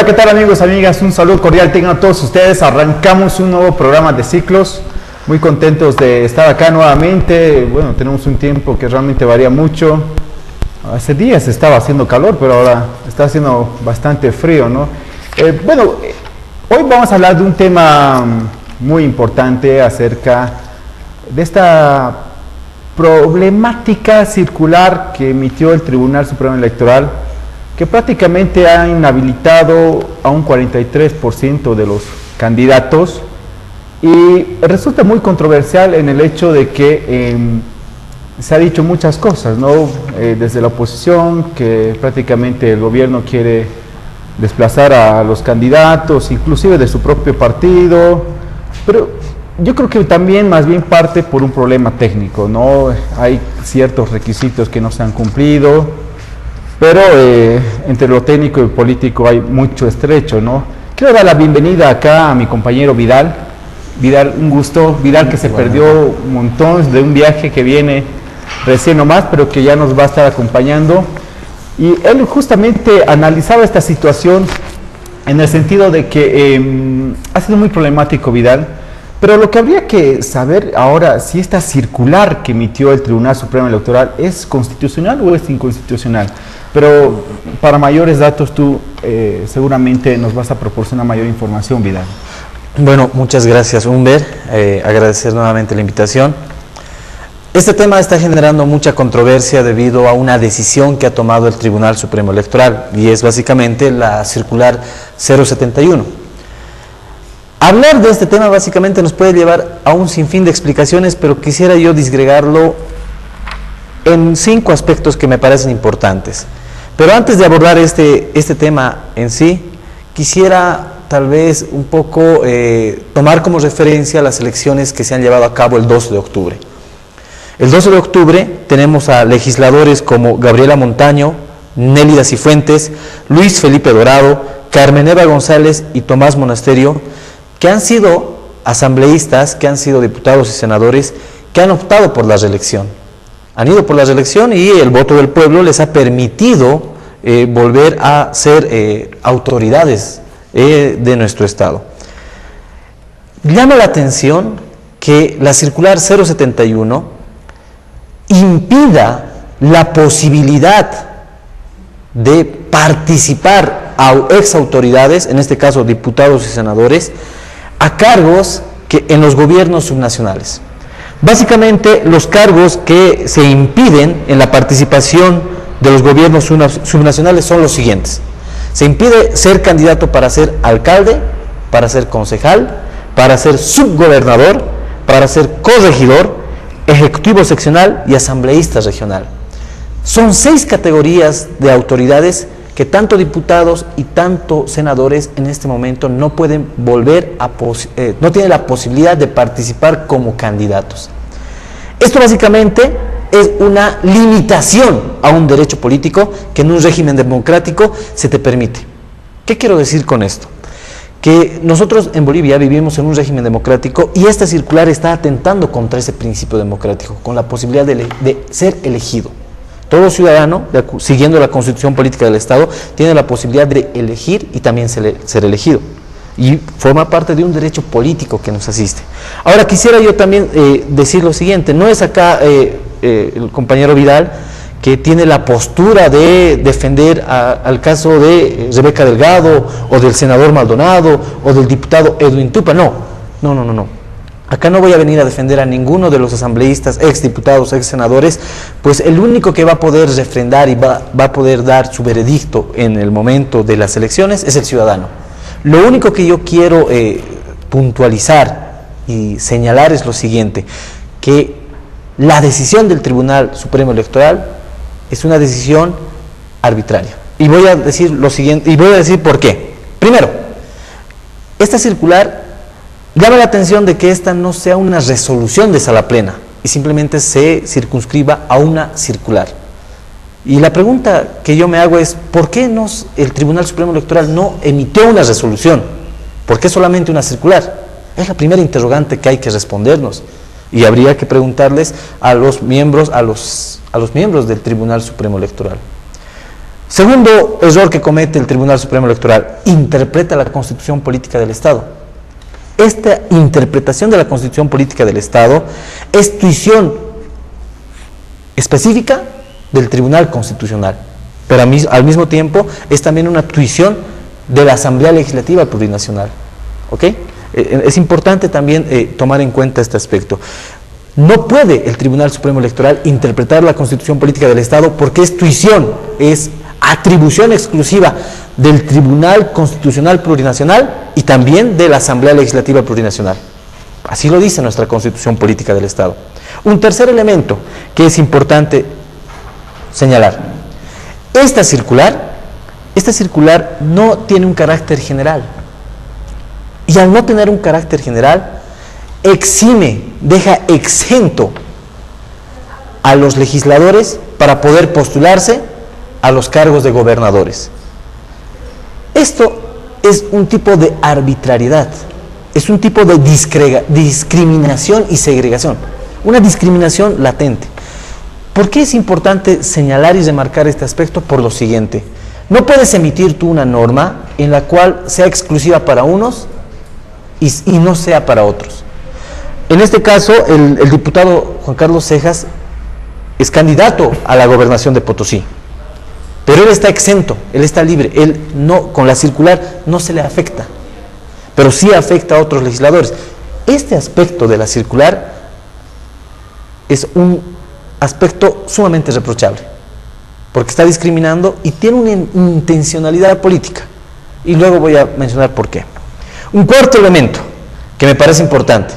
¿qué tal amigos, amigas? Un saludo cordial tengan a todos ustedes. Arrancamos un nuevo programa de ciclos. Muy contentos de estar acá nuevamente. Bueno, tenemos un tiempo que realmente varía mucho. Hace días estaba haciendo calor, pero ahora está haciendo bastante frío, ¿no? Hoy vamos a hablar de un tema muy importante acerca de esta problemática circular que emitió el Tribunal Supremo Electoral, que prácticamente ha inhabilitado a un 43% de los candidatos, y resulta muy controversial en el hecho de que se ha dicho muchas cosas, ¿no? Desde la oposición, que prácticamente el gobierno quiere desplazar a los candidatos, inclusive de su propio partido, pero yo creo que también más bien parte por un problema técnico, ¿no? Hay ciertos requisitos que no se han cumplido, pero entre lo técnico y lo político hay mucho estrecho, ¿no? Quiero dar la bienvenida acá a mi compañero Vidal. Vidal, un gusto. Vidal, que se perdió un montón de un viaje que viene recién nomás, pero que ya nos va a estar acompañando. Y él justamente analizaba esta situación en el sentido de que ha sido muy problemático, Vidal, pero lo que habría que saber ahora, si esta circular que emitió el Tribunal Supremo Electoral es constitucional o es inconstitucional. Pero para mayores datos tú seguramente nos vas a proporcionar mayor información, Vidal. Bueno, muchas gracias, Humber. Agradecer nuevamente la invitación. Este tema está generando mucha controversia debido a una decisión que ha tomado el Tribunal Supremo Electoral, y es básicamente la circular 071. Hablar de este tema básicamente nos puede llevar a un sinfín de explicaciones, pero quisiera yo disgregarlo en 5 aspectos que me parecen importantes. Pero antes de abordar este tema en sí, quisiera tal vez un poco tomar como referencia las elecciones que se han llevado a cabo el 12 de octubre. El 12 de octubre tenemos a legisladores como Gabriela Montaño, Nélida Cifuentes, Luis Felipe Dorado, Carmen Eva González y Tomás Monasterio, que han sido asambleístas, que han sido diputados y senadores, que han optado por la reelección. Han ido por la reelección y el voto del pueblo les ha permitido volver a ser autoridades de nuestro Estado. Llama la atención que la circular 071 impida la posibilidad de participar a exautoridades, en este caso diputados y senadores, a cargos que en los gobiernos subnacionales. Básicamente, los cargos que se impiden en la participación de los gobiernos subnacionales son los siguientes. Se impide ser candidato para ser alcalde, para ser concejal, para ser subgobernador, para ser corregidor, ejecutivo seccional y asambleísta regional. Son 6 categorías de autoridades que tanto diputados y tanto senadores en este momento no pueden no tienen la posibilidad de participar como candidatos. Esto básicamente es una limitación a un derecho político que en un régimen democrático se te permite. ¿Qué quiero decir con esto? Que nosotros en Bolivia vivimos en un régimen democrático y esta circular está atentando contra ese principio democrático, con la posibilidad de ser elegido. Todo ciudadano, siguiendo la Constitución Política del Estado, tiene la posibilidad de elegir y también ser elegido. Y forma parte de un derecho político que nos asiste. Ahora, quisiera yo también decir lo siguiente. No es acá el compañero Vidal que tiene la postura de defender al caso de Rebeca Delgado, o del senador Maldonado, o del diputado Edwin Tupa. No. Acá no voy a venir a defender a ninguno de los asambleístas, exdiputados, exsenadores, pues el único que va a poder refrendar y va a poder dar su veredicto en el momento de las elecciones es el ciudadano. Lo único que yo quiero puntualizar y señalar es lo siguiente, que la decisión del Tribunal Supremo Electoral es una decisión arbitraria. Y voy a decir lo siguiente, y voy a decir por qué. Primero, esta circular llama la atención de que esta no sea una resolución de sala plena y simplemente se circunscriba a una circular. Y la pregunta que yo me hago es, ¿por qué el Tribunal Supremo Electoral no emitió una resolución? ¿Por qué solamente una circular? Es la primera interrogante que hay que respondernos. Y habría que preguntarles a los miembros del Tribunal Supremo Electoral. Segundo error que comete el Tribunal Supremo Electoral: interpreta la Constitución Política del Estado. Esta interpretación de la Constitución Política del Estado es tuición específica del Tribunal Constitucional, pero al mismo tiempo es también una tuición de la Asamblea Legislativa Plurinacional. ¿Ok? Es importante también tomar en cuenta este aspecto. No puede el Tribunal Supremo Electoral interpretar la Constitución Política del Estado porque es tuición, es atribución exclusiva del Tribunal Constitucional Plurinacional y también de la Asamblea Legislativa Plurinacional. Así lo dice nuestra Constitución Política del Estado. Un tercer elemento que es importante señalar: esta circular no tiene un carácter general, y al no tener un carácter general deja exento a los legisladores para poder postularse a los cargos de gobernadores. Esto es un tipo de arbitrariedad, es un tipo de discriminación y segregación, una discriminación latente. ¿Por qué es importante señalar y remarcar este aspecto? Por lo siguiente: no puedes emitir tú una norma en la cual sea exclusiva para unos y no sea para otros. En este caso, el diputado Juan Carlos Cejas es candidato a la gobernación de Potosí, pero él está exento, él está libre, él no, con la circular no se le afecta, pero sí afecta a otros legisladores. Este aspecto de la circular es un aspecto sumamente reprochable, porque está discriminando y tiene una intencionalidad política, y luego voy a mencionar por qué. Un cuarto elemento que me parece importante,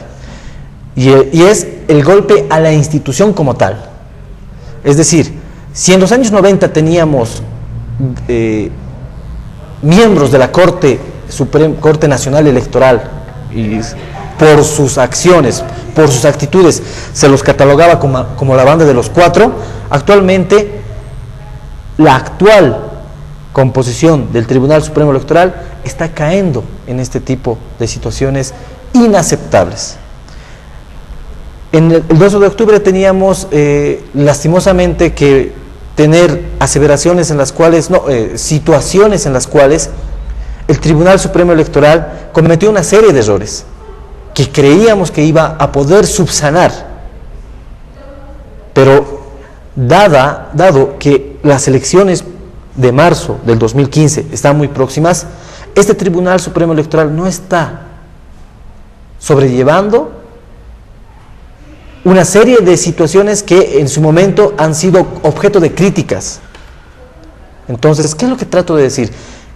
y es el golpe a la institución como tal. Es decir, si en los años 90 teníamos miembros de la Corte Nacional Electoral, y por sus acciones, por sus actitudes, se los catalogaba como la banda de los cuatro, actualmente la actual composición del Tribunal Supremo Electoral está cayendo en este tipo de situaciones inaceptables. En el 12 de octubre teníamos lastimosamente que tener aseveraciones en las cuales, situaciones en las cuales el Tribunal Supremo Electoral cometió una serie de errores que creíamos que iba a poder subsanar, pero dado que las elecciones de marzo del 2015 están muy próximas, este Tribunal Supremo Electoral no está sobrellevando una serie de situaciones que en su momento han sido objeto de críticas. Entonces, ¿qué es lo que trato de decir?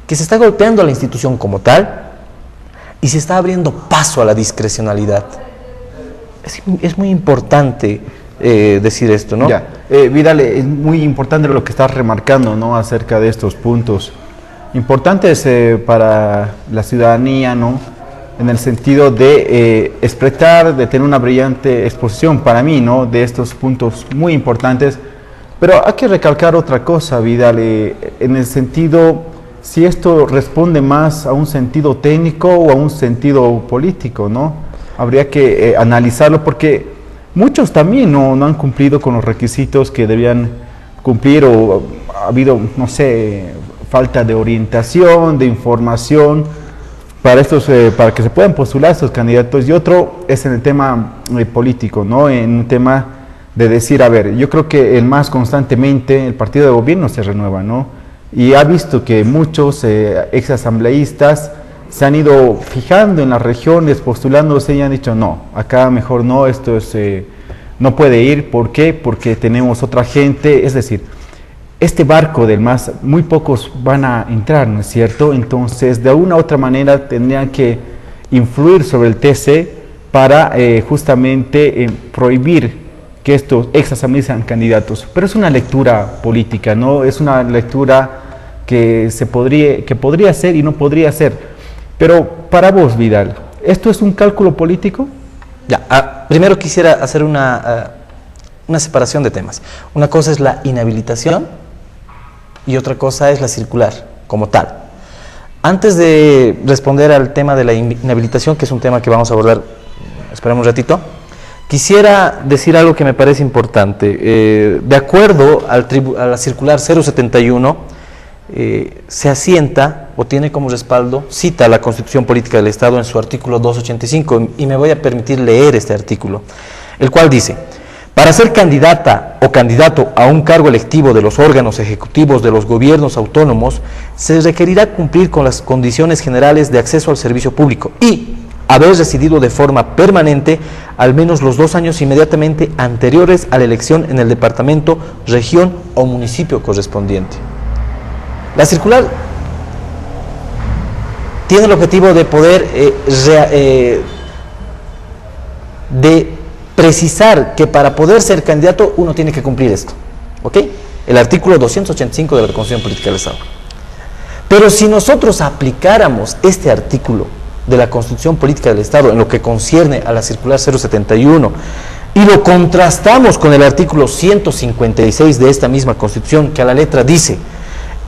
Que se está golpeando a la institución como tal y se está abriendo paso a la discrecionalidad. Es muy importante decir esto, ¿no? Ya, Vidal, es muy importante lo que estás remarcando, ¿no?, acerca de estos puntos. Importantes para la ciudadanía, ¿no?, en el sentido de expresar, de tener una brillante exposición para mí, ¿no?, de estos puntos muy importantes. Pero hay que recalcar otra cosa, Vidal, en el sentido, si esto responde más a un sentido técnico o a un sentido político, ¿no? Habría que analizarlo, porque muchos también no han cumplido con los requisitos que debían cumplir, o ha habido, no sé, falta de orientación, de información para que se puedan postular estos candidatos. Y otro es en el tema político, ¿no? En un tema de decir, a ver, yo creo que más constantemente el partido de gobierno se renueva, ¿no? Y ha visto que muchos ex asambleístas se han ido fijando en las regiones, postulándose, y han dicho, no, acá mejor no, esto no puede ir. ¿Por qué? Porque tenemos otra gente. Es decir, este barco del MAS, muy pocos van a entrar, ¿no es cierto? Entonces, de alguna u otra manera tendrían que influir sobre el TC para justamente prohibir que estos ex asambleístas sean candidatos. Pero es una lectura política, ¿no? Es una lectura que podría ser y no podría ser. Pero para vos, Vidal, ¿esto es un cálculo político? Ya, primero quisiera hacer una separación de temas. Una cosa es la inhabilitación y otra cosa es la circular como tal. Antes de responder al tema de la inhabilitación, que es un tema que vamos a abordar, esperemos un ratito, quisiera decir algo que me parece importante. De acuerdo a la circular 071, se asienta o tiene como respaldo, cita la Constitución Política del Estado en su artículo 285, y me voy a permitir leer este artículo, el cual dice: para ser candidata o candidato a un cargo electivo de los órganos ejecutivos de los gobiernos autónomos, se requerirá cumplir con las condiciones generales de acceso al servicio público y haber residido de forma permanente al menos los 2 años inmediatamente anteriores a la elección en el departamento, región o municipio correspondiente. La circular tiene el objetivo de poder de precisar que para poder ser candidato uno tiene que cumplir esto, ¿ok? El artículo 285 de la Constitución Política del Estado. Pero si nosotros aplicáramos este artículo de la Constitución Política del Estado en lo que concierne a la circular 071 y lo contrastamos con el artículo 156 de esta misma Constitución, que a la letra dice: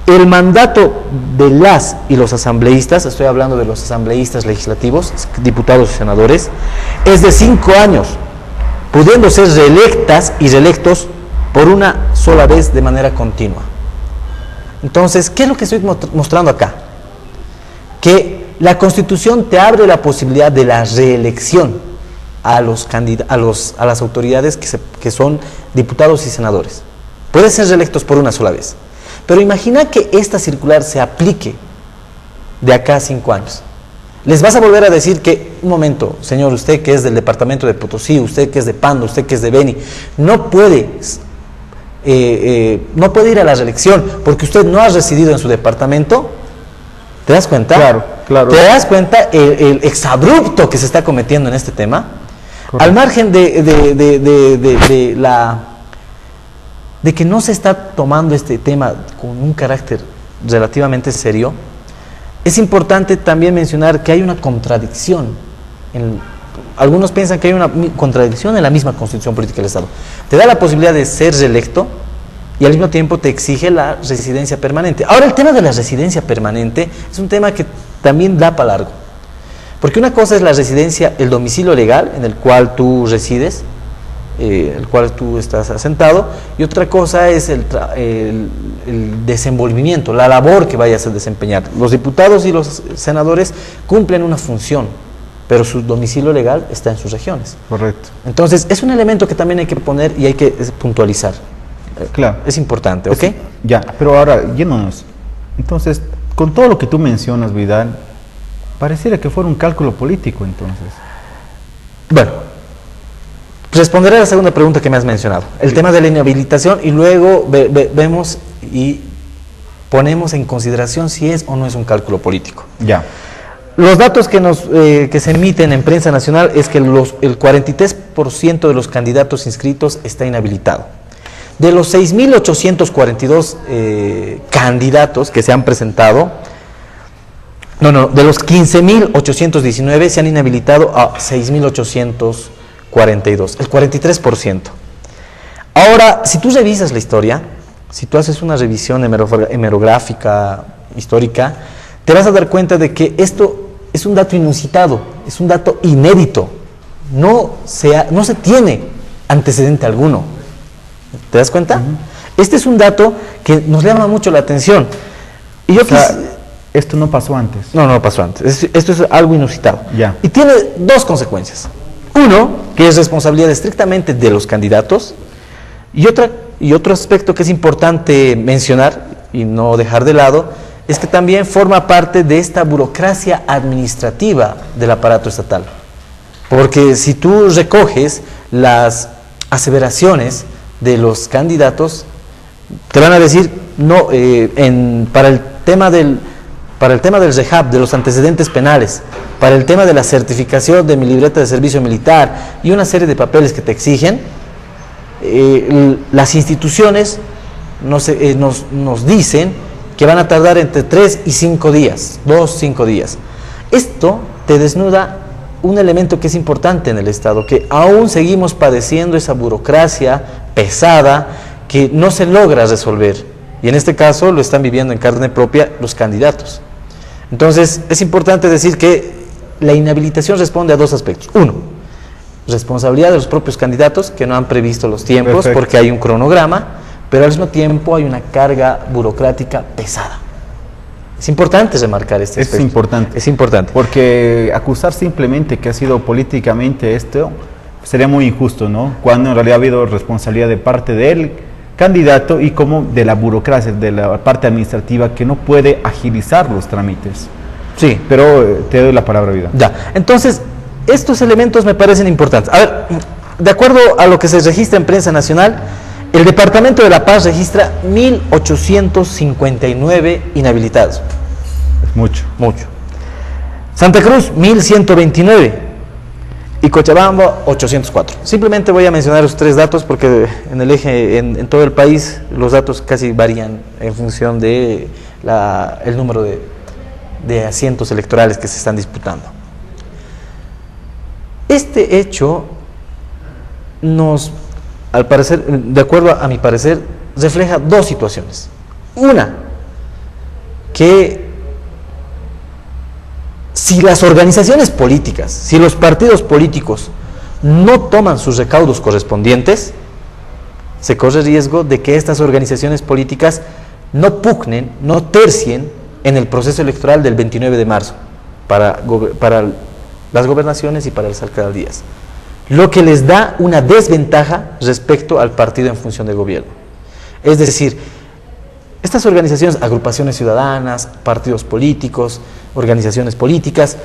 el mandato de las y los asambleístas, estoy hablando de los asambleístas legislativos, diputados y senadores, es de 5 años, pudiendo ser reelectas y reelectos por una sola vez de manera continua. Entonces, ¿qué es lo que estoy mostrando acá? Que la Constitución te abre la posibilidad de la reelección a las autoridades que son diputados y senadores. Pueden ser reelectos por una sola vez. Pero imagina que esta circular se aplique de acá a 5 años. Les vas a volver a decir que, un momento, señor, usted que es del departamento de Potosí, usted que es de Pando, usted que es de Beni, no puede ir a la reelección porque usted no ha residido en su departamento. ¿Te das cuenta? Claro, claro. ¿Te das cuenta el exabrupto que se está cometiendo en este tema? Correcto. Al margen de que no se está tomando este tema con un carácter relativamente serio, es importante también mencionar que hay una contradicción. Algunos piensan que hay una contradicción en la misma Constitución Política del Estado. Te da la posibilidad de ser reelecto y al mismo tiempo te exige la residencia permanente. Ahora, el tema de la residencia permanente es un tema que también da para largo. Porque una cosa es la residencia, el domicilio legal en el cual tú resides, el cual tú estás asentado, y otra cosa es el desenvolvimiento, la labor que vayas a desempeñar. Los diputados y los senadores cumplen una función, pero su domicilio legal está en sus regiones. Correcto. Entonces, es un elemento que también hay que poner y hay que puntualizar. Claro. Es importante, ¿ok? Ya, pero ahora, yéndonos. Entonces, con todo lo que tú mencionas, Vidal, pareciera que fuera un cálculo político, entonces. Bueno, responderé a la segunda pregunta que me has mencionado, el tema de la inhabilitación, y luego vemos y ponemos en consideración si es o no es un cálculo político. Ya. Los datos que se emiten en prensa nacional es que el 43% de los candidatos inscritos está inhabilitado. De los 6.842 candidatos que se han presentado, de los 15.819 se han inhabilitado a 6.842, el 43%. Ahora, si tú revisas la historia, si tú haces una revisión hemerográfica, histórica, te vas a dar cuenta de que esto es un dato inusitado, es un dato inédito, no se tiene antecedente alguno. ¿Te das cuenta? Este es un dato que nos llama mucho la atención. Y yo esto no pasó antes. No pasó antes. Esto es algo inusitado. Ya. Y tiene 2 consecuencias. Uno, que es responsabilidad estrictamente de los candidatos, y otro aspecto que es importante mencionar y no dejar de lado, es que también forma parte de esta burocracia administrativa del aparato estatal. Porque si tú recoges las aseveraciones de los candidatos, te van a decir para el tema del REHAB, de los antecedentes penales, para el tema de la certificación de mi libreta de servicio militar y una serie de papeles que te exigen, las instituciones nos dicen que van a tardar entre 3 y 5 días, 2-5 días. Esto te desnuda un elemento que es importante en el Estado, que aún seguimos padeciendo esa burocracia pesada que no se logra resolver, y en este caso lo están viviendo en carne propia los candidatos. Entonces, es importante decir que la inhabilitación responde a 2 aspectos. Uno, responsabilidad de los propios candidatos que no han previsto los tiempos. Perfecto. Porque hay un cronograma, pero al mismo tiempo hay una carga burocrática pesada. Es importante remarcar este aspecto. Es importante. Es importante. Porque acusar simplemente que ha sido políticamente esto sería muy injusto, ¿no? Cuando en realidad ha habido responsabilidad de parte del candidato y como de la burocracia, de la parte administrativa que no puede agilizar los trámites. Sí. Pero te doy la palabra, Vidal. Ya, entonces, estos elementos me parecen importantes. A ver, de acuerdo a lo que se registra en prensa nacional, el Departamento de La Paz registra 1.859 inhabilitados. Es mucho. Mucho. Santa Cruz, 1.129. Y Cochabamba, 804. Simplemente voy a mencionar los tres datos porque en el eje, en todo el país, los datos casi varían en función de el número de asientos electorales que se están disputando. Este hecho nos, al parecer, de acuerdo a mi parecer, refleja dos situaciones. Una, que si las organizaciones políticas, si los partidos políticos no toman sus recaudos correspondientes, se corre riesgo de que estas organizaciones políticas no pugnen, no tercien en el proceso electoral del 29 de marzo para las gobernaciones y para las alcaldías, lo que les da una desventaja respecto al partido en función de gobierno. Es decir, estas organizaciones, agrupaciones ciudadanas, partidos políticos, organizaciones políticas,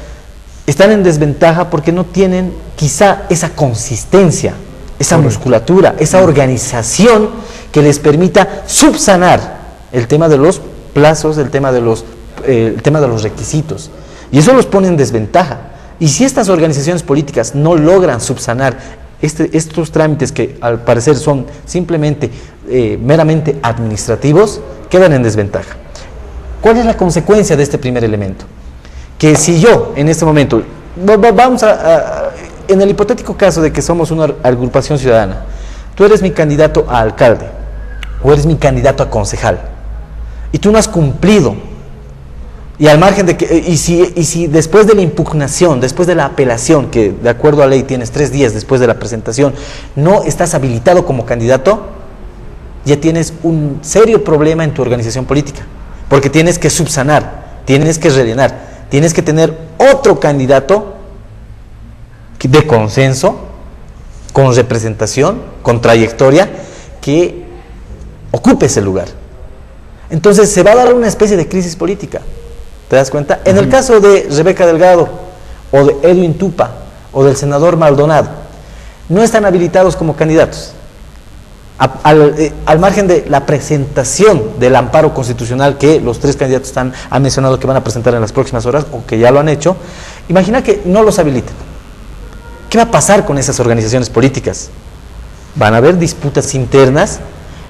están en desventaja porque no tienen quizá esa consistencia, esa musculatura, esa organización que les permita subsanar el tema de los plazos, el tema de los requisitos. Y eso los pone en desventaja. Y si estas organizaciones políticas no logran subsanar estos trámites que al parecer son simplemente meramente administrativos, quedan en desventaja. ¿Cuál es la consecuencia de este primer elemento? Que si yo en este momento, vamos en el hipotético caso de que somos una agrupación ciudadana, tú eres mi candidato a alcalde o eres mi candidato a concejal y tú no has cumplido, y al margen de que, y si después de la impugnación, después de la apelación, que de acuerdo a ley tienes 3 días después de la presentación, no estás habilitado como candidato, ya tienes un serio problema en tu organización política, porque tienes que subsanar, tienes que rellenar, tienes que tener otro candidato de consenso, con representación, con trayectoria, que ocupe ese lugar. Entonces se va a dar una especie de crisis política. ¿Te das cuenta? En el caso de Rebeca Delgado, o de Edwin Tupa, o del senador Maldonado, no están habilitados como candidatos. Al margen de la presentación del amparo constitucional que los 3 candidatos han mencionado que van a presentar en las próximas horas, o que ya lo han hecho, imagina que no los habiliten. ¿Qué va a pasar con esas organizaciones políticas? Van a haber disputas internas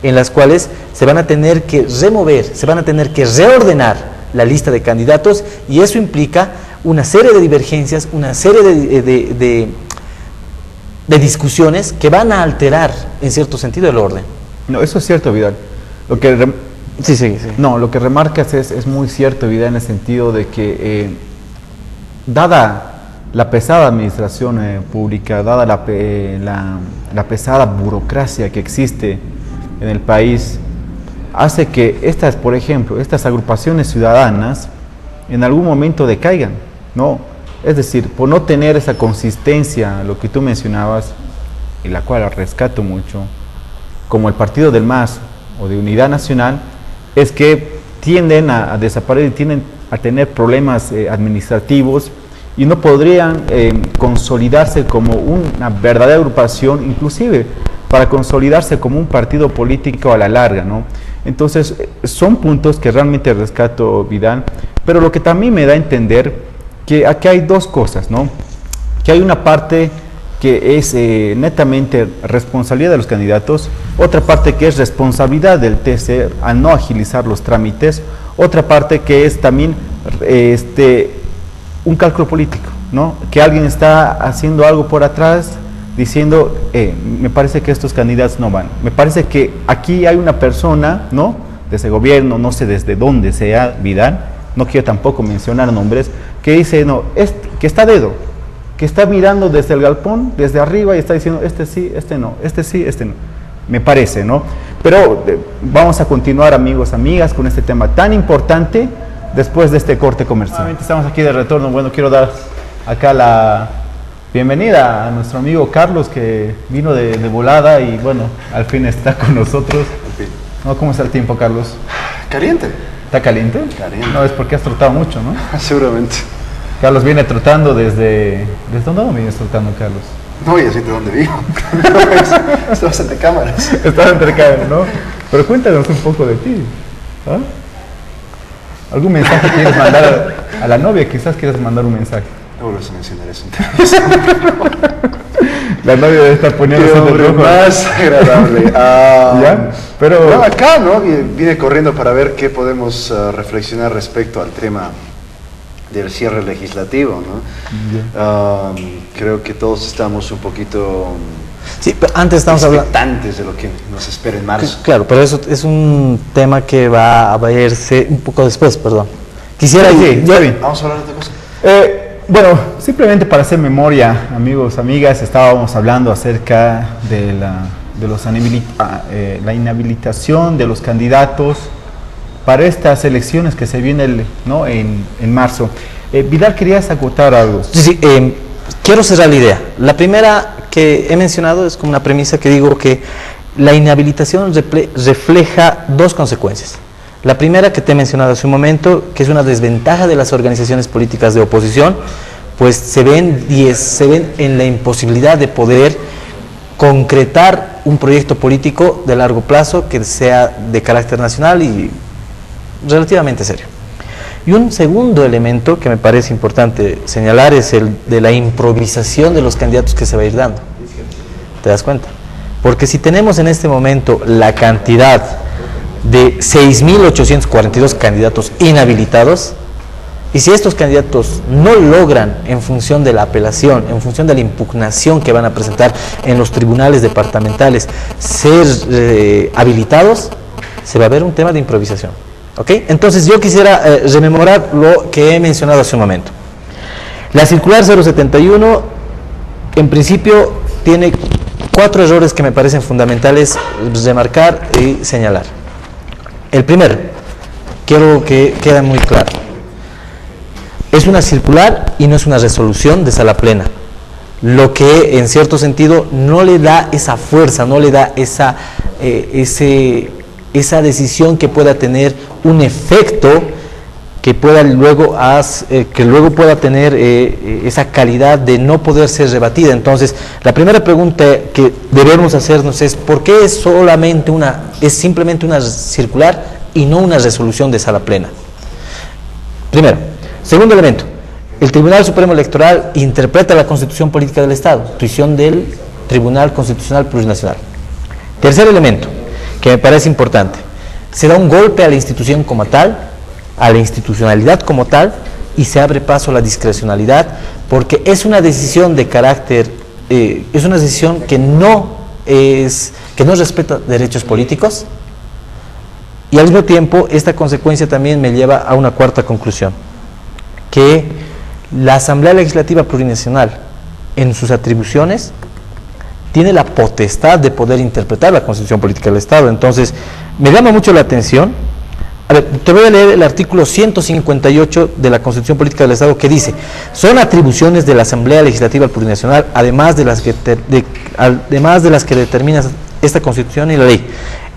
en las cuales se van a tener que remover, se van a tener que reordenar la lista de candidatos, y eso implica una serie de divergencias, una serie de discusiones que van a alterar en cierto sentido el orden. No, eso es cierto, Vidal. Lo que lo que remarcas es muy cierto, Vidal, en el sentido de que dada la pesada administración pública, dada la pesada burocracia que existe en el país, hace que por ejemplo, estas agrupaciones ciudadanas en algún momento decaigan, ¿no? Es decir, por no tener esa consistencia, lo que tú mencionabas, y la cual rescato mucho, como el partido del MAS o de Unidad Nacional, es que tienden a desaparecer, tienden a tener problemas administrativos y no podrían consolidarse como una verdadera agrupación, inclusive para consolidarse como un partido político a la larga, ¿no? Entonces, son puntos que realmente rescato, Vidal, pero lo que también me da a entender que aquí hay dos cosas, ¿no? Que hay una parte que es netamente responsabilidad de los candidatos, otra parte que es responsabilidad del TC al no agilizar los trámites, otra parte que es también un cálculo político, ¿no? Que alguien está haciendo algo por atrás diciendo, me parece que estos candidatos no van, me parece que aquí hay una persona, ¿no? De ese gobierno, no sé desde dónde sea, Vidal, no quiero tampoco mencionar nombres, que dice, no, que está a dedo, que está mirando desde el galpón, desde arriba, y está diciendo, este sí, este no, este sí, este no, me parece, ¿no? Pero vamos a continuar, amigos, amigas, con este tema tan importante, después de este corte comercial. Nuevamente estamos aquí de retorno. Bueno, quiero dar acá la bienvenida a nuestro amigo Carlos, que vino de volada y bueno, al fin está con nosotros. ¿No? ¿Cómo está el tiempo, Carlos? Caliente. ¿Está caliente? Caliente. No, es porque has trotado mucho, ¿no? Seguramente. Carlos viene trotando desde... ¿Desde dónde vienes trotando, Carlos? No, ya sé de dónde vivo. Estamos ante cámaras. Estás entre cámaras, ¿no? Pero cuéntanos un poco de ti. ¿Ah? ¿Algún mensaje quieres mandar a la novia? Quizás quieras mandar un mensaje. No vuelvas a mencionar eso. La novia debe estar poniéndose de rojo. Más agradable. ¿Ya? Pero... No, acá, ¿no? Vine corriendo para ver qué podemos reflexionar respecto al tema del cierre legislativo, ¿no? Creo que todos estamos un poquito... Sí, pero antes estamos hablando de lo que nos espera en marzo. Claro, pero eso es un tema que va a verse un poco después, perdón. Quisiera... Sí, ya bien. Vamos a hablar de otra cosa. Bueno, simplemente para hacer memoria, amigos, amigas, estábamos hablando acerca de la inhabilitación de los candidatos para estas elecciones que se vienen, ¿no? en marzo. Vidal, ¿querías acotar algo? Sí, quiero cerrar la idea. La primera que he mencionado es como una premisa que digo que la inhabilitación refleja dos consecuencias. La primera que te he mencionado hace un momento, que es una desventaja de las organizaciones políticas de oposición, pues se ven en la imposibilidad de poder concretar un proyecto político de largo plazo que sea de carácter nacional y relativamente serio. Y un segundo elemento que me parece importante señalar es el de la improvisación de los candidatos que se va a ir dando. ¿Te das cuenta? Porque si tenemos en este momento la cantidad de 6.842 candidatos inhabilitados, y si estos candidatos no logran, en función de la apelación, en función de la impugnación que van a presentar en los tribunales departamentales, ser habilitados, se va a ver un tema de improvisación. ¿Ok? Entonces yo quisiera rememorar lo que he mencionado hace un momento. La circular 071, en principio, tiene 4 errores que me parecen fundamentales remarcar y señalar. El primero, quiero que quede muy claro, es una circular y no es una resolución de sala plena, lo que en cierto sentido no le da esa fuerza, no le da esa decisión que pueda tener un efecto que luego pueda tener esa calidad de no poder ser rebatida. Entonces, la primera pregunta que debemos hacernos es ¿por qué es simplemente una circular y no una resolución de sala plena? Primero. Segundo elemento, el Tribunal Supremo Electoral interpreta la Constitución Política del Estado, institución del Tribunal Constitucional Plurinacional. Tercer elemento, que me parece importante, se da un golpe a la institución como tal, a la institucionalidad como tal, y se abre paso a la discrecionalidad, porque es una decisión de carácter, es una decisión que no respeta derechos políticos, y al mismo tiempo esta consecuencia también me lleva a una cuarta conclusión, que la Asamblea Legislativa Plurinacional en sus atribuciones tiene la potestad de poder interpretar la Constitución Política del Estado. Entonces, me llama mucho la atención. A ver, te voy a leer el artículo 158 de la Constitución Política del Estado que dice: son atribuciones de la Asamblea Legislativa Plurinacional, además de las que determina esta Constitución y la ley.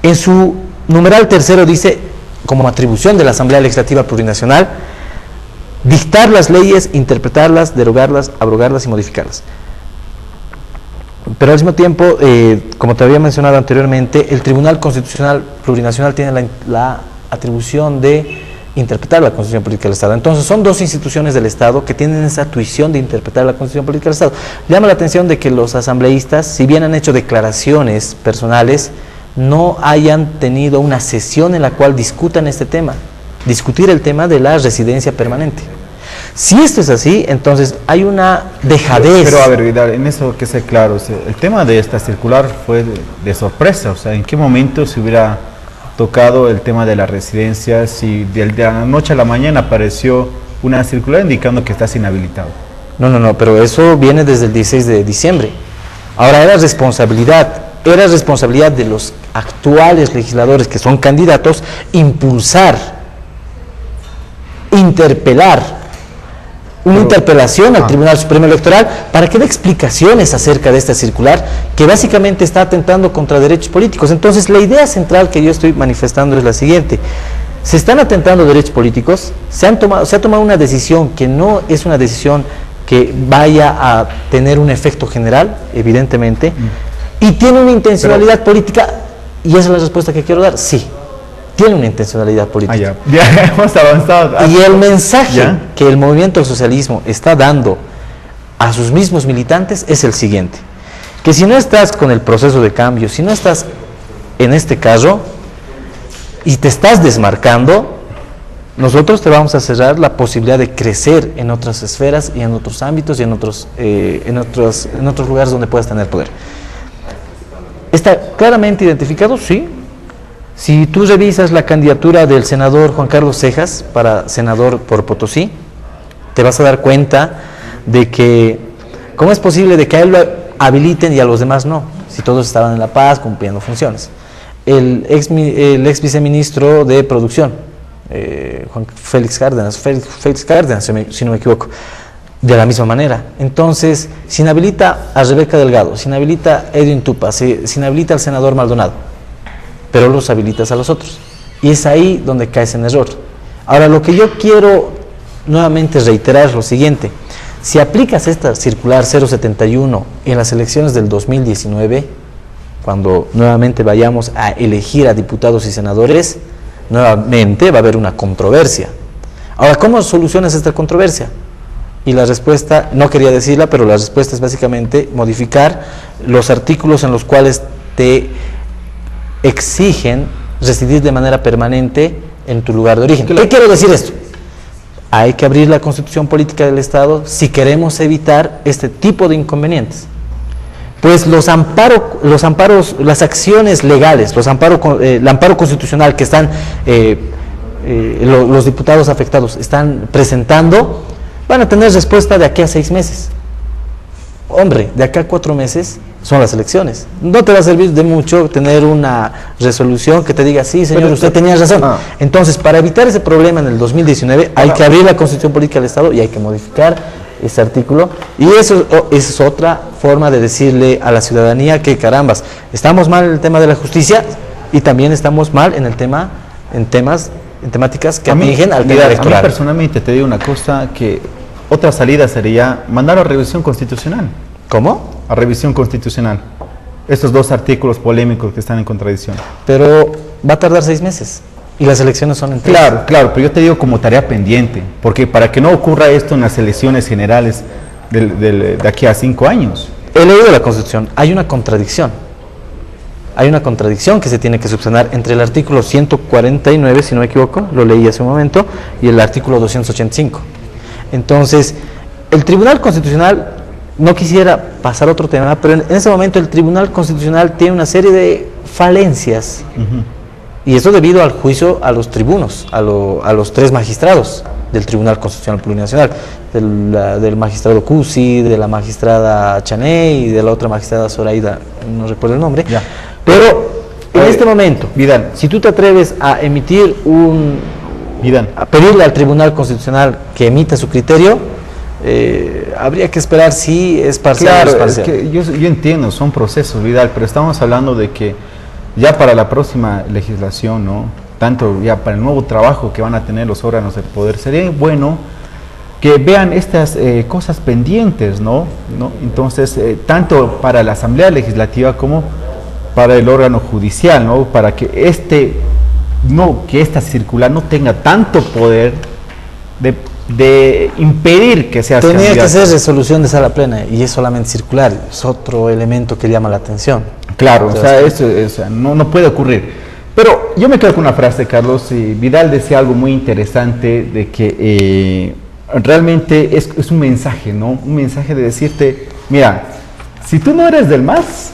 En su numeral tercero dice, como atribución de la Asamblea Legislativa Plurinacional, dictar las leyes, interpretarlas, derogarlas, abrogarlas y modificarlas. Pero al mismo tiempo, como te había mencionado anteriormente, el Tribunal Constitucional Plurinacional tiene la atribución de interpretar la Constitución Política del Estado. Entonces son dos instituciones del Estado que tienen esa tuición de interpretar la Constitución Política del Estado. Llama la atención de que los asambleístas, si bien han hecho declaraciones personales, no hayan tenido una sesión en la cual discutan este tema, discutir el tema de la residencia permanente. Si esto es así, entonces hay una dejadez. Pero a ver, Vidal, en eso que sea claro, el tema de esta circular fue de sorpresa, o sea, ¿en qué momento se hubiera tocado el tema de la residencia si de la noche a la mañana apareció una circular indicando que estás inhabilitado? No, pero eso viene desde el 16 de diciembre. Ahora era responsabilidad de los actuales legisladores que son candidatos impulsar interpelar, una interpelación al Tribunal Supremo Electoral para que dé explicaciones acerca de esta circular que básicamente está atentando contra derechos políticos. Entonces, la idea central que yo estoy manifestando es la siguiente: se están atentando derechos políticos, se ha tomado una decisión que no es una decisión que vaya a tener un efecto general, evidentemente, y tiene una intencionalidad política, y esa es la respuesta que quiero dar. Sí, tiene una intencionalidad política. Ya hemos avanzado. Y el mensaje que el movimiento del socialismo está dando a sus mismos militantes es el siguiente: que si no estás con el proceso de cambio, si no estás en este carro y te estás desmarcando, nosotros te vamos a cerrar la posibilidad de crecer en otras esferas y en otros ámbitos y en otros lugares donde puedas tener poder. ¿Está claramente identificado? Sí. Si tú revisas la candidatura del senador Juan Carlos Cejas para senador por Potosí, te vas a dar cuenta de que ¿cómo es posible de que a él lo habiliten y a los demás no? Si todos estaban en La Paz cumpliendo funciones. El ex viceministro de Producción, Juan Félix Cárdenas, si no me equivoco, de la misma manera. Entonces, se inhabilita a Rebeca Delgado, se inhabilita a Edwin Tupa, se inhabilita al senador Maldonado, pero los habilitas a los otros. Y es ahí donde caes en error. Ahora, lo que yo quiero nuevamente reiterar es lo siguiente: si aplicas esta circular 071 en las elecciones del 2019, cuando nuevamente vayamos a elegir a diputados y senadores, nuevamente va a haber una controversia. Ahora, ¿cómo solucionas esta controversia? Y la respuesta, no quería decirla, pero la respuesta es básicamente modificar los artículos en los cuales te exigen residir de manera permanente en tu lugar de origen. ¿Qué quiero decir esto? Hay que abrir la Constitución Política del Estado si queremos evitar este tipo de inconvenientes. Pues los amparos, las acciones legales, el amparo constitucional que están los diputados afectados están presentando, van a tener respuesta de aquí a 6 meses. Hombre, de acá a 4 meses son las elecciones. No te va a servir de mucho tener una resolución que te diga, sí, señor, usted tenía razón. Entonces, para evitar ese problema en el 2019, hay que abrir la Constitución Política del Estado y hay que modificar ese artículo. Y eso es otra forma de decirle a la ciudadanía que, carambas, estamos mal en el tema de la justicia y también estamos mal en temáticas que atingen al tema electoral. A mí personalmente te digo una cosa, que otra salida sería mandar a revisión constitucional. ¿Cómo? A revisión constitucional. Estos 2 artículos polémicos que están en contradicción. Pero va a tardar 6 meses. Y las elecciones son en 3. Claro, pero yo te digo como tarea pendiente. Porque para que no ocurra esto en las elecciones generales de aquí a 5 años. He leído la Constitución. Hay una contradicción. Hay una contradicción que se tiene que subsanar entre el artículo 149, si no me equivoco, lo leí hace un momento, y el artículo 285. Entonces, el Tribunal Constitucional, no quisiera pasar a otro tema, pero en ese momento el Tribunal Constitucional tiene una serie de falencias, y eso debido al juicio a los tribunos, a los 3 magistrados del Tribunal Constitucional Plurinacional, del magistrado Cusi, de la magistrada Chaney y de la otra magistrada Zoraida, no recuerdo el nombre. Pero en este momento, Vidal, si tú te atreves a emitir a pedirle al Tribunal Constitucional que emita su criterio, habría que esperar si es parcial o es parcial. Es que yo entiendo, son procesos, Vidal, pero estamos hablando de que ya para la próxima legislación, ¿no? Tanto ya para el nuevo trabajo que van a tener los órganos del poder, sería bueno que vean estas cosas pendientes, ¿no? Entonces, tanto para la Asamblea Legislativa como para el órgano judicial, ¿no? Para que esta circular no tenga tanto poder de impedir que sea Tenía que ser resolución de sala plena y es solamente circular, es otro elemento que llama la atención. Claro, eso no puede ocurrir. Pero yo me quedo con una frase, Carlos, y Vidal decía algo muy interesante de que realmente es un mensaje, ¿no? Un mensaje de decirte, mira, si tú no eres del MAS,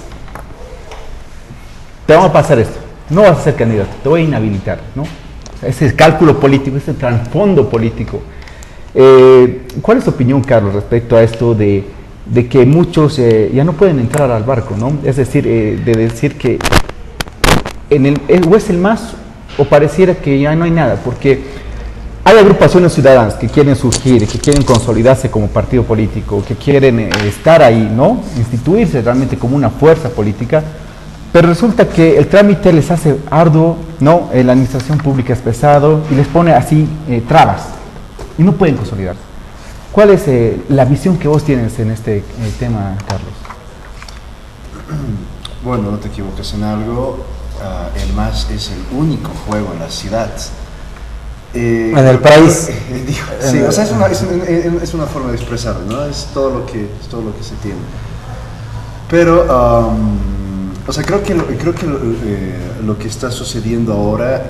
te vamos a pasar esto, no vas a ser candidato, te voy a inhabilitar, ¿no? O sea, ese cálculo político, ese trasfondo político. ¿Cuál es tu opinión, Carlos, respecto a esto de que muchos ya no pueden entrar al barco, ¿no? Es decir, de decir que o es el MAS o pareciera que ya no hay nada, porque hay agrupaciones ciudadanas que quieren surgir, que quieren consolidarse como partido político, que quieren estar ahí, ¿no? Instituirse realmente como una fuerza política, pero resulta que el trámite les hace arduo, ¿no? La administración pública es pesado y les pone así trabas y no pueden consolidarse. ¿Cuál es la visión que vos tienes en este tema, Carlos? Bueno, no te equivocas en algo, el MAS es el único juego en la ciudad. En el país. Sí, o sea, es una forma de expresarlo, ¿no? Es todo lo que se tiene. Pero, o sea, creo que lo que está sucediendo ahora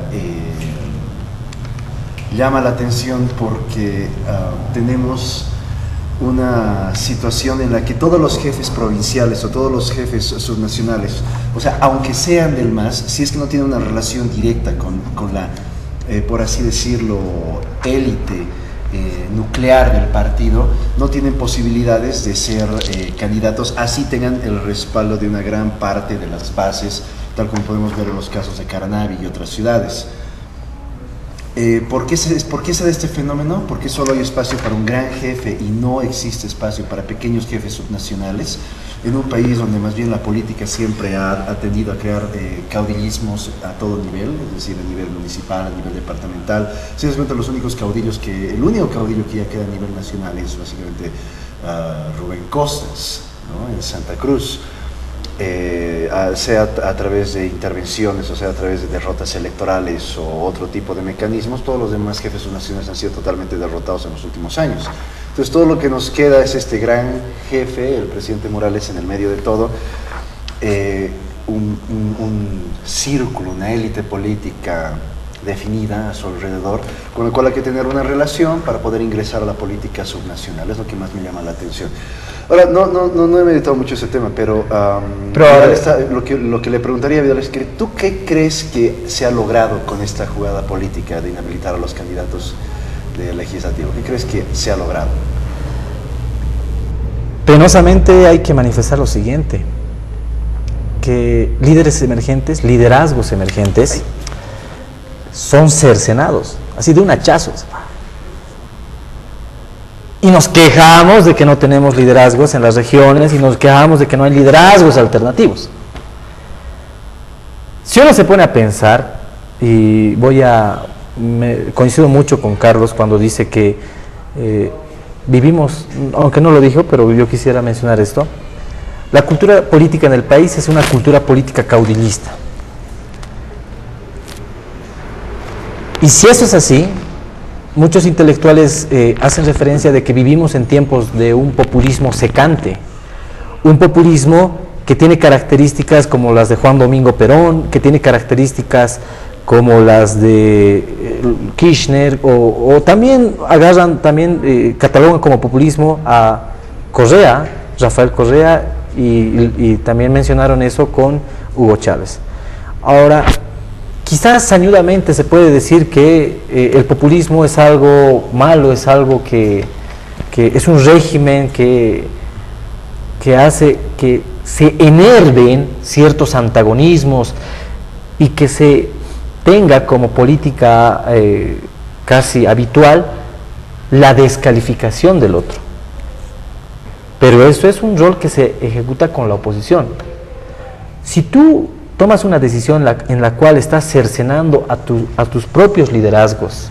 llama la atención porque tenemos una situación en la que todos los jefes provinciales o todos los jefes subnacionales, o sea, aunque sean del MAS, si es que no tienen una relación directa con la, por así decirlo, élite nuclear del partido, no tienen posibilidades de ser candidatos, así tengan el respaldo de una gran parte de las bases, tal como podemos ver en los casos de Caranavi y otras ciudades. ¿Por qué se da este fenómeno? Porque solo hay espacio para un gran jefe y no existe espacio para pequeños jefes subnacionales en un país donde más bien la política siempre ha tendido a crear caudillismos a todo nivel, es decir, a nivel municipal, a nivel departamental. Simplemente el único caudillo que ya queda a nivel nacional es básicamente Rubén Costas, ¿no? En Santa Cruz. Sea a través de intervenciones, o sea, a través de derrotas electorales o otro tipo de mecanismos, todos los demás jefes subnacionales han sido totalmente derrotados en los últimos años. Entonces todo lo que nos queda es este gran jefe, el presidente Morales, en el medio de todo, un círculo, una élite política definida a su alrededor, con el cual hay que tener una relación para poder ingresar a la política subnacional. Es lo que más me llama la atención. Ahora, no he meditado mucho ese tema, pero lo que le preguntaría a Vidal es que ¿tú qué crees que se ha logrado con esta jugada política de inhabilitar a los candidatos del legislativo? ¿Qué crees que se ha logrado? Penosamente hay que manifestar lo siguiente, que líderes emergentes, liderazgos emergentes, son cercenados, así de un hachazo. Y nos quejamos de que no tenemos liderazgos en las regiones y nos quejamos de que no hay liderazgos alternativos. Si uno se pone a pensar, y coincido mucho con Carlos cuando dice que vivimos, aunque no lo dijo, pero yo quisiera mencionar esto, la cultura política en el país es una cultura política caudillista. Y si eso es así, muchos intelectuales hacen referencia de que vivimos en tiempos de un populismo secante, un populismo que tiene características como las de Juan Domingo Perón, que tiene características como las de Kirchner, o también catalogan como populismo a Correa, Rafael Correa, y también mencionaron eso con Hugo Chávez. Ahora, quizás sañudamente se puede decir que el populismo es algo malo, es algo que es un régimen que hace que se enerven ciertos antagonismos y que se tenga como política casi habitual la descalificación del otro. Pero eso es un rol que se ejecuta con la oposición. Si tú tomas una decisión en la cual estás cercenando a tus propios liderazgos,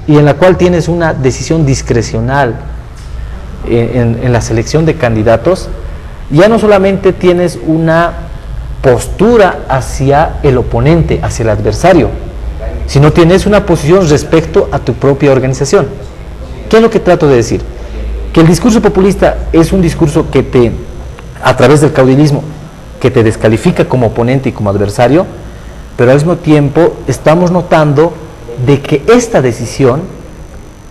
y en la cual tienes una decisión discrecional en la selección de candidatos, ya no solamente tienes una postura hacia el oponente, hacia el adversario, sino tienes una posición respecto a tu propia organización. ¿Qué es lo que trato de decir? Que el discurso populista es un discurso que a través del caudillismo, que te descalifica como oponente y como adversario, pero al mismo tiempo estamos notando de que esta decisión,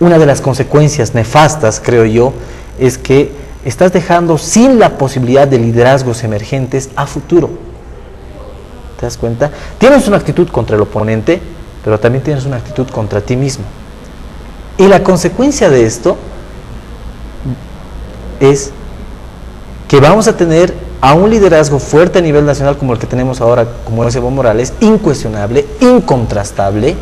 una de las consecuencias nefastas, creo yo, es que estás dejando sin la posibilidad de liderazgos emergentes a futuro. ¿Te das cuenta? Tienes una actitud contra el oponente, pero también tienes una actitud contra ti mismo. Y la consecuencia de esto es que vamos a tener a un liderazgo fuerte a nivel nacional como el que tenemos ahora, como es Evo Morales, incuestionable, incontrastable,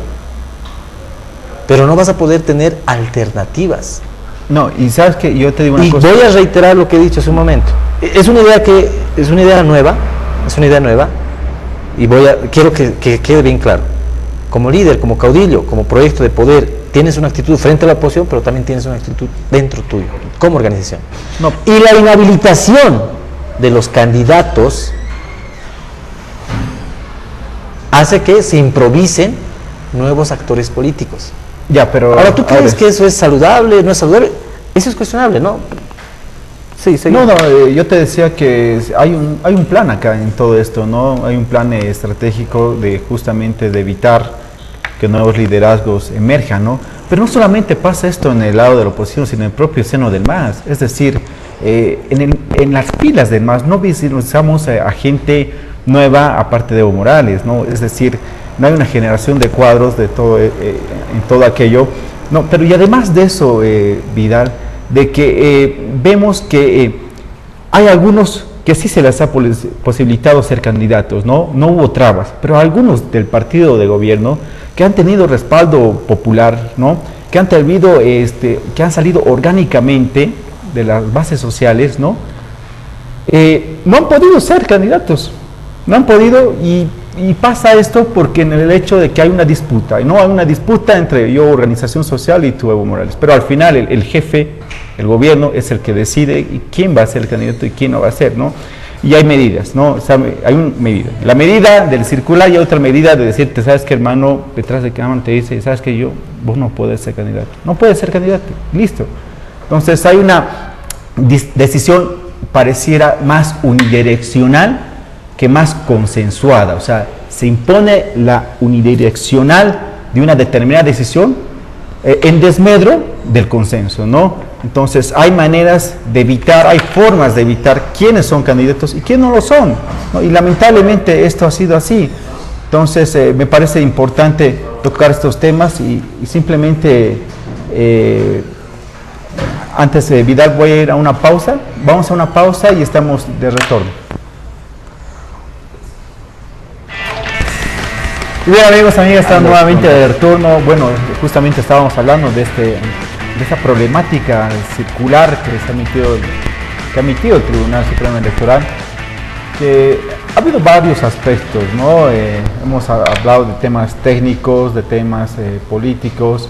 pero no vas a poder tener alternativas. No, y sabes que yo te digo una Y cosa. voy a reiterar lo que he dicho hace un momento. Es una idea nueva, y quiero que quede bien claro. Como líder, como caudillo, como proyecto de poder, tienes una actitud frente a la oposición, pero también tienes una actitud dentro tuyo, como organización. No. Y la inhabilitación de los candidatos hace que se improvisen nuevos actores políticos. Ya, pero Ahora, ¿tú crees que eso es saludable, no es saludable? Eso es cuestionable, ¿no? Sí, sí. No, yo te decía que hay un plan acá en todo esto, ¿no? Hay un plan estratégico de justamente de evitar que nuevos liderazgos emerjan, ¿no? Pero no solamente pasa esto en el lado de la oposición, sino en el propio seno del MAS. Es decir, en las filas del MAS no visualizamos a gente nueva aparte de Evo Morales, ¿no? Es decir, no hay una generación de cuadros de todo, en todo aquello. No, pero y además de eso, Vidal, de que vemos que hay algunos que sí se les ha posibilitado ser candidatos, ¿no? No hubo trabas, pero algunos del partido de gobierno que han tenido respaldo popular, ¿no? Que han salido orgánicamente de las bases sociales, ¿no? No han podido ser candidatos, no han podido, y pasa esto porque en el hecho de que hay una disputa, y no hay una disputa entre yo, organización social, y tú, Evo Morales, pero al final el jefe, el gobierno, es el que decide quién va a ser el candidato y quién no va a ser, ¿no? Y hay medidas, ¿no? O sea, hay una medida. La medida del circular y otra medida de decirte, ¿sabes qué, hermano? Detrás de cámara te dice, ¿sabes qué? Vos no puedes ser candidato. No puedes ser candidato, listo. Entonces hay una decisión, pareciera más unidireccional que más consensuada. O sea, se impone la unidireccional de una determinada decisión en desmedro del consenso, ¿no? Entonces hay maneras de evitar, hay formas de evitar quiénes son candidatos y quiénes no lo son, ¿no? Y lamentablemente esto ha sido así. Entonces me parece importante tocar estos temas y simplemente antes de Vidal voy a ir a una pausa. Vamos a una pausa y estamos de retorno. Bien, amigos, amigas, estamos nuevamente de retorno. Bueno, justamente estábamos hablando de esa problemática circular que ha emitido el Tribunal Supremo Electoral, que ha habido varios aspectos, ¿no? Hemos hablado de temas técnicos, de temas políticos,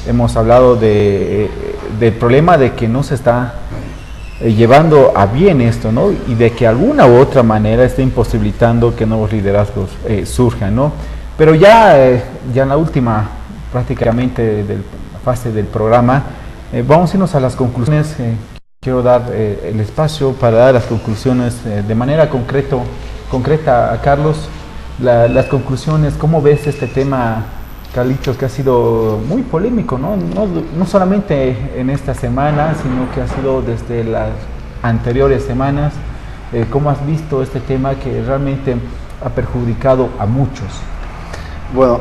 hemos hablado del problema de que no se está llevando a bien esto, ¿no? Y de que alguna u otra manera está imposibilitando que nuevos liderazgos surjan, ¿no? Pero ya en la última prácticamente fase del programa, vamos a irnos a las conclusiones. Quiero dar el espacio para dar las conclusiones de manera concreta a Carlos. Las conclusiones, ¿cómo ves este tema, Carlitos, que ha sido muy polémico, ¿no? No solamente en esta semana, sino que ha sido desde las anteriores semanas? ¿Cómo has visto este tema que realmente ha perjudicado a muchos? Bueno,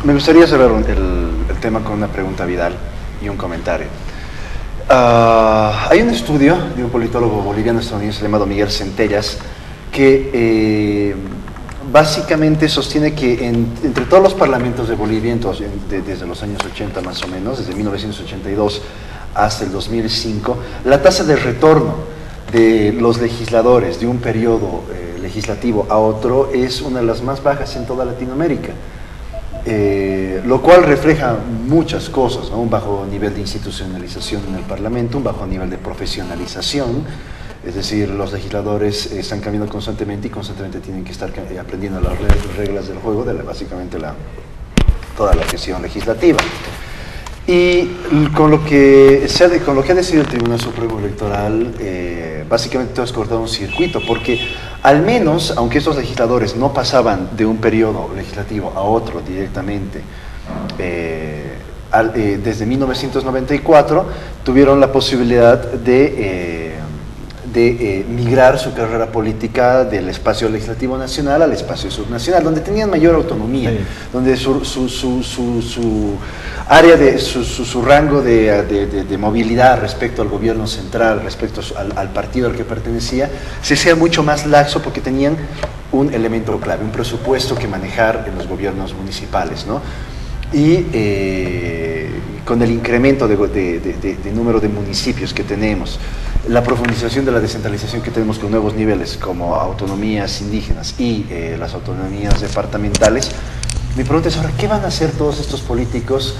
me gustaría cerrar el tema con una pregunta a Vidal y un comentario. Hay un estudio de un politólogo boliviano estadounidense llamado Miguel Centellas que básicamente sostiene que entre todos los parlamentos de Bolivia, desde los años 80 más o menos, desde 1982 hasta el 2005, la tasa de retorno de los legisladores de un periodo legislativo a otro es una de las más bajas en toda Latinoamérica, lo cual refleja muchas cosas, ¿no? Un bajo nivel de institucionalización en el Parlamento, un bajo nivel de profesionalización, es decir, los legisladores están cambiando constantemente y constantemente tienen que estar aprendiendo las reglas del juego de básicamente toda la gestión legislativa. Y con lo que ha decidido el Tribunal Supremo Electoral, básicamente todo es cortado un circuito, porque al menos, aunque estos legisladores no pasaban de un periodo legislativo a otro directamente, desde 1994 tuvieron la posibilidad de de migrar su carrera política del espacio legislativo nacional al espacio subnacional, donde tenían mayor autonomía, sí, donde su área de su rango de movilidad respecto al gobierno central, respecto al partido al que pertenecía, se hacía mucho más laxo porque tenían un elemento clave, un presupuesto que manejar en los gobiernos municipales, ¿no? Y con el incremento de número de municipios que tenemos, la profundización de la descentralización que tenemos con nuevos niveles como autonomías indígenas y las autonomías departamentales, mi pregunta es ahora, ¿qué van a hacer todos estos políticos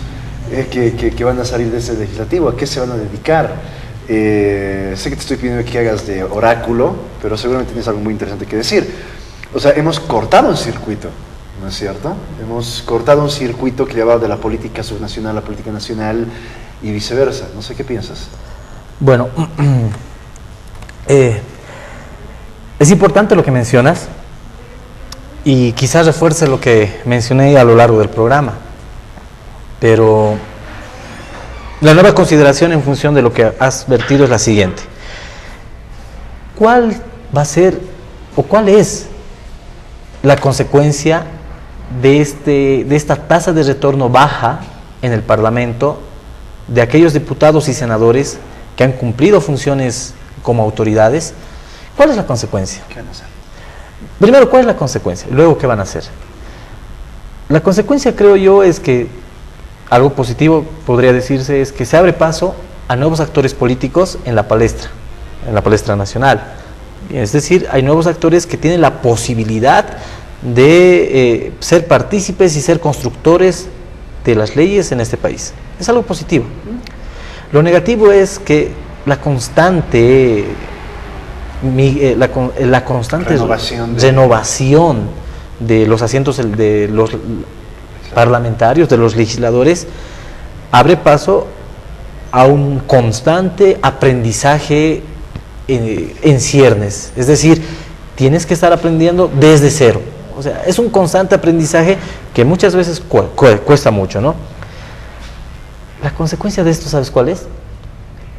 que van a salir de ese legislativo? ¿A qué se van a dedicar? Sé que te estoy pidiendo que hagas de oráculo, pero seguramente tienes algo muy interesante que decir. O sea, hemos cortado un circuito, ¿no es cierto? Hemos cortado un circuito que llevaba de la política subnacional a la política nacional y viceversa. No sé qué piensas. Bueno, es importante lo que mencionas y quizás refuerce lo que mencioné a lo largo del programa, pero la nueva consideración en función de lo que has vertido es la siguiente. ¿Cuál va a ser o cuál es la consecuencia de esta tasa de retorno baja en el Parlamento de aquellos diputados y senadores que han cumplido funciones como autoridades? ¿Cuál es la consecuencia? ¿Qué van a hacer? Primero, ¿cuál es la consecuencia? Luego, ¿qué van a hacer? La consecuencia, creo yo, es que algo positivo podría decirse es que se abre paso a nuevos actores políticos en la palestra nacional. Es decir, hay nuevos actores que tienen la posibilidad de ser partícipes y ser constructores de las leyes en este país. Es algo positivo. Lo negativo es que la constante renovación de los asientos de los parlamentarios, de los legisladores, abre paso a un constante aprendizaje en ciernes. Es decir, tienes que estar aprendiendo desde cero. O sea, es un constante aprendizaje que muchas veces cuesta mucho, ¿no? La consecuencia de esto, ¿sabes cuál es?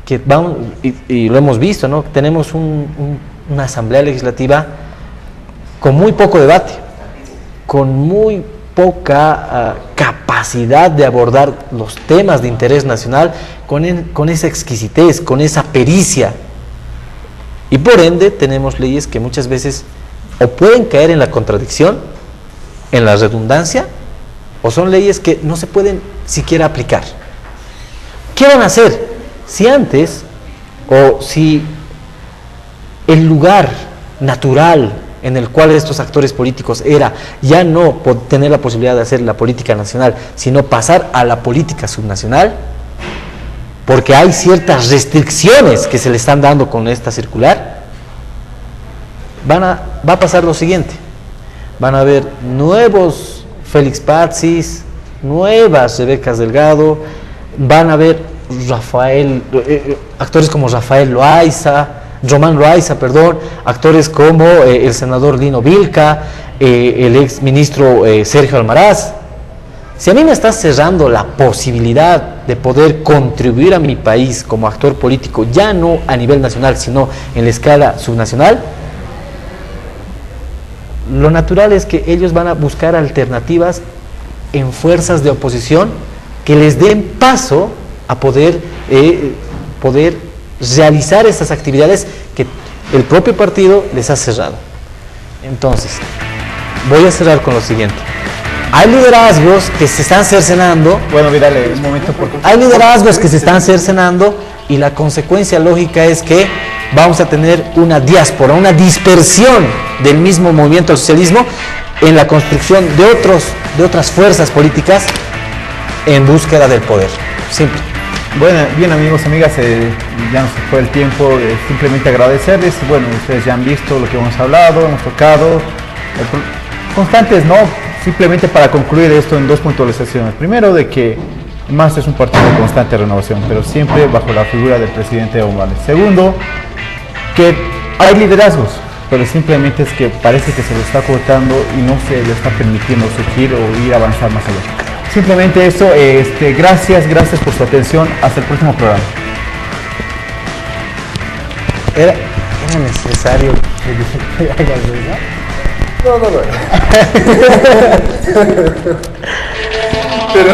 Que vamos, y lo hemos visto, ¿no? Tenemos una asamblea legislativa con muy poco debate, con muy poca capacidad de abordar los temas de interés nacional con esa exquisitez, con esa pericia. Y por ende tenemos leyes que muchas veces o pueden caer en la contradicción, en la redundancia, o son leyes que no se pueden siquiera aplicar. ¿Qué van a hacer? Si antes, o si el lugar natural en el cual estos actores políticos era ya no tener la posibilidad de hacer la política nacional, sino pasar a la política subnacional, porque hay ciertas restricciones que se le están dando con esta circular, va a pasar lo siguiente: van a haber nuevos Félix Patsis, nuevas Rebecas Delgado, van a haber actores como Román Loaiza, actores como el senador Lino Vilca, el ex ministro Sergio Almaraz. Si a mí me está cerrando la posibilidad de poder contribuir a mi país como actor político, ya no a nivel nacional, sino en la escala subnacional, lo natural es que ellos van a buscar alternativas en fuerzas de oposición que les den paso a poder realizar estas actividades que el propio partido les ha cerrado. Entonces, voy a cerrar con lo siguiente. Hay liderazgos que se están cercenando. Bueno, mírale, un momento. Hay liderazgos que se están cercenando y la consecuencia lógica es que vamos a tener una diáspora, una dispersión del mismo movimiento al socialismo en la construcción de otras fuerzas políticas en búsqueda del poder. Simple. Bueno, bien amigos, amigas, ya nos fue el tiempo, simplemente agradecerles. Bueno, ustedes ya han visto lo que hemos hablado, hemos tocado, constantes, ¿no? Simplemente para concluir esto en dos puntualizaciones. Primero, de que MAS es un partido de constante renovación, pero siempre bajo la figura del presidente Evo Morales. Segundo, que hay liderazgos, pero simplemente es que parece que se lo está cortando y no se le está permitiendo surgir o ir a avanzar más allá. Simplemente eso, gracias por su atención, hasta el próximo programa. Era era necesario que hagas eso. No. Pero